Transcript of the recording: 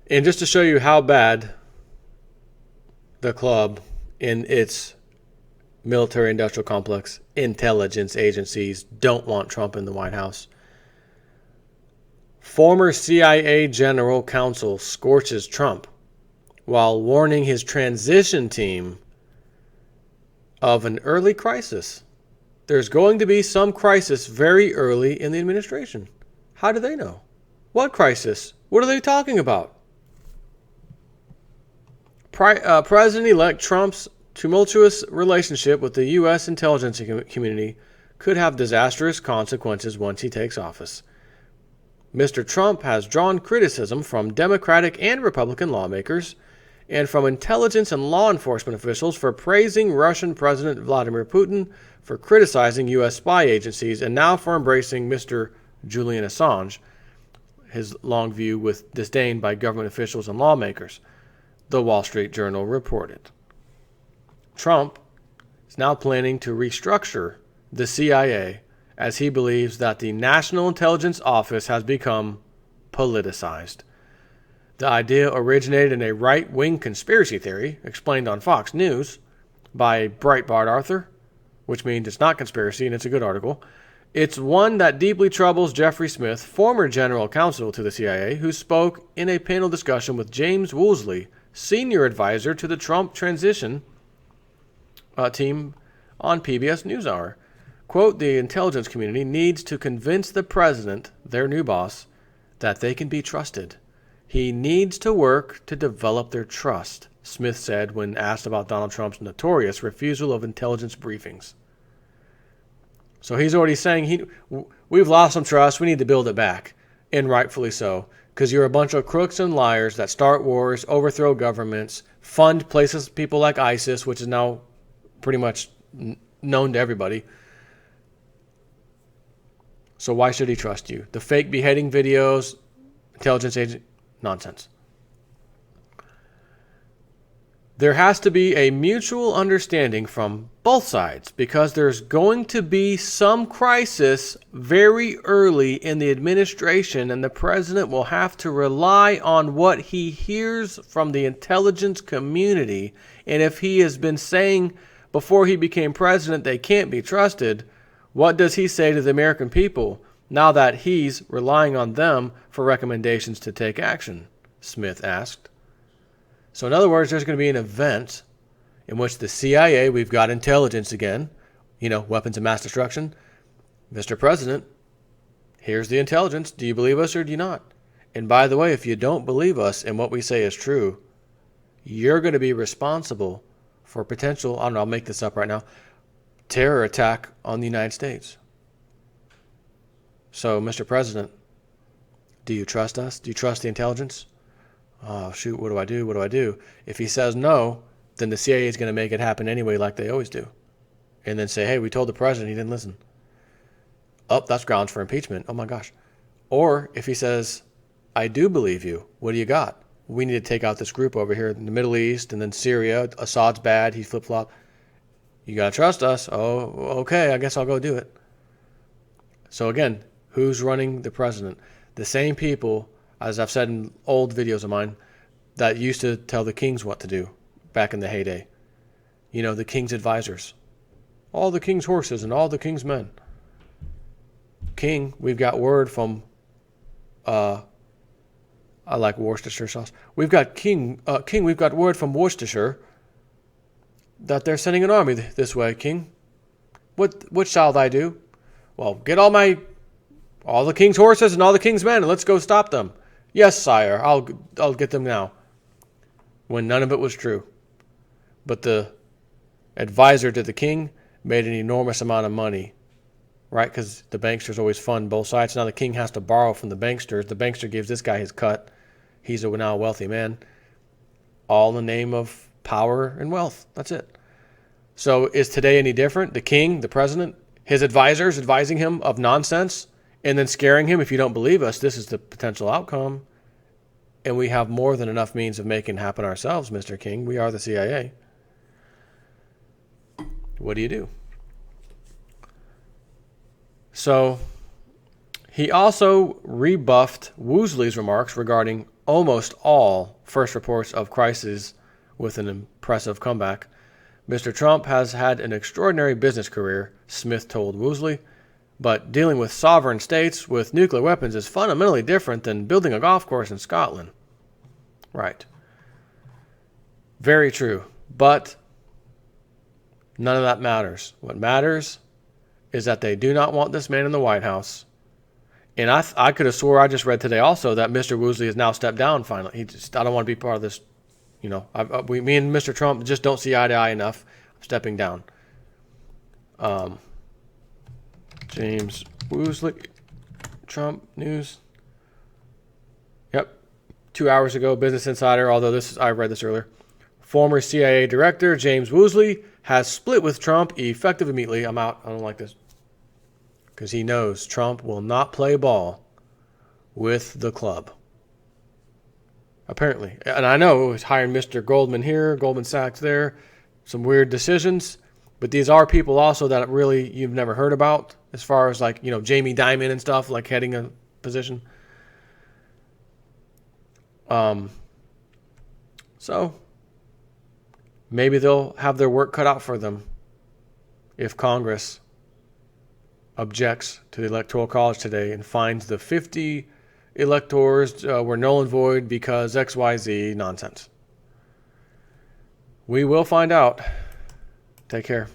And just to show you how bad the club in its military industrial complex intelligence agencies don't want Trump in the White House. Former CIA general counsel scorches Trump while warning his transition team of an early crisis. There's going to be some crisis very early in the administration. How do they know? What crisis? What are they talking about? President-elect Trump's tumultuous relationship with the U.S. intelligence community could have disastrous consequences once he takes office. Mr. Trump has drawn criticism from Democratic and Republican lawmakers and from intelligence and law enforcement officials for praising Russian President Vladimir Putin, for criticizing U.S. spy agencies, and now for embracing Mr. Julian Assange, his long view with disdain by government officials and lawmakers, the Wall Street Journal reported. Trump is now planning to restructure the CIA as he believes that the National Intelligence Office has become politicized. The idea originated in a right-wing conspiracy theory explained on Fox News by Breitbart Arthur, which means it's not conspiracy and it's a good article. It's one that deeply troubles Jeffrey Smith, former general counsel to the CIA, who spoke in a panel discussion with James Woolsey, senior advisor to the Trump transition team on PBS NewsHour. Quote, the intelligence community needs to convince the president, their new boss, that they can be trusted. He needs to work to develop their trust, Smith said when asked about Donald Trump's notorious refusal of intelligence briefings. So he's already saying we've lost some trust, we need to build it back, and rightfully so, because you're a bunch of crooks and liars that start wars, overthrow governments, fund places, people like ISIS, which is now pretty much known to everybody. So why should he trust you? The fake beheading videos, intelligence agent, nonsense. There has to be a mutual understanding from both sides because there's going to be some crisis very early in the administration, and the president will have to rely on what he hears from the intelligence community. And if he has been saying before he became president they can't be trusted, what does he say to the American people now that he's relying on them for recommendations to take action? Smith asked. So in other words, there's going to be an event in which the CIA, we've got intelligence again, weapons of mass destruction. Mr. President, here's the intelligence. Do you believe us or do you not? And by the way, if you don't believe us and what we say is true, you're going to be responsible for potential, I'll make this up right now, terror attack on the United States. So, Mr. President, do you trust us? Do you trust the intelligence? Oh, shoot, what do I do? What do I do? If he says no, then the CIA is going to make it happen anyway like they always do. And then say, hey, we told the president, he didn't listen. Oh, that's grounds for impeachment. Oh, my gosh. Or if he says, I do believe you, what do you got? We need to take out this group over here in the Middle East and then Syria. Assad's bad. He flip-flopped. You got to trust us. Oh, okay, I guess I'll go do it. So again, who's running the president? The same people, as I've said in old videos of mine, that used to tell the kings what to do back in the heyday. The king's advisors. All the king's horses and all the king's men. King, we've got word from, I like Worcestershire sauce. We've got King, we've got word from Worcestershire that they're sending an army this way, King. What shall I do? Well, get all the king's horses and all the king's men, and let's go stop them. Yes, sire, I'll get them now. When none of it was true. But the advisor to the king made an enormous amount of money, right? Because the banksters always fund both sides. Now the king has to borrow from the banksters. The bankster gives this guy his cut. He's now a wealthy man. All in the name of power and wealth. That's it. So is today any different? The king, the president, his advisors advising him of nonsense and then scaring him, if you don't believe us, this is the potential outcome. And we have more than enough means of making it happen ourselves, Mr. King. We are the CIA. What do you do? So he also rebuffed Woolsey's remarks regarding almost all first reports of crises with an impressive comeback. Mr. Trump has had an extraordinary business career, Smith told Woosley, but dealing with sovereign states with nuclear weapons is fundamentally different than building a golf course in Scotland. Right. Very true. But none of that matters. What matters is that they do not want this man in the White House. And I could have swore I just read today also that Mr. Woosley has now stepped down finally. I don't want to be part of this. Me and Mr. Trump just don't see eye to eye enough. I'm stepping down. James Woosley, Trump news. Yep. 2 hours ago, Business Insider, although I read this earlier. Former CIA Director James Woosley has split with Trump effective immediately. I'm out. I don't like this. Because he knows Trump will not play ball with the club. Apparently. And I know he's hiring Mr. Goldman here, Goldman Sachs there. Some weird decisions. But these are people also that really you've never heard about, as far as like, Jamie Dimon and stuff, like heading a position. So maybe they'll have their work cut out for them if Congress objects to the Electoral College today and finds the 50 electors were null and void because XYZ nonsense. We will find out. Take care.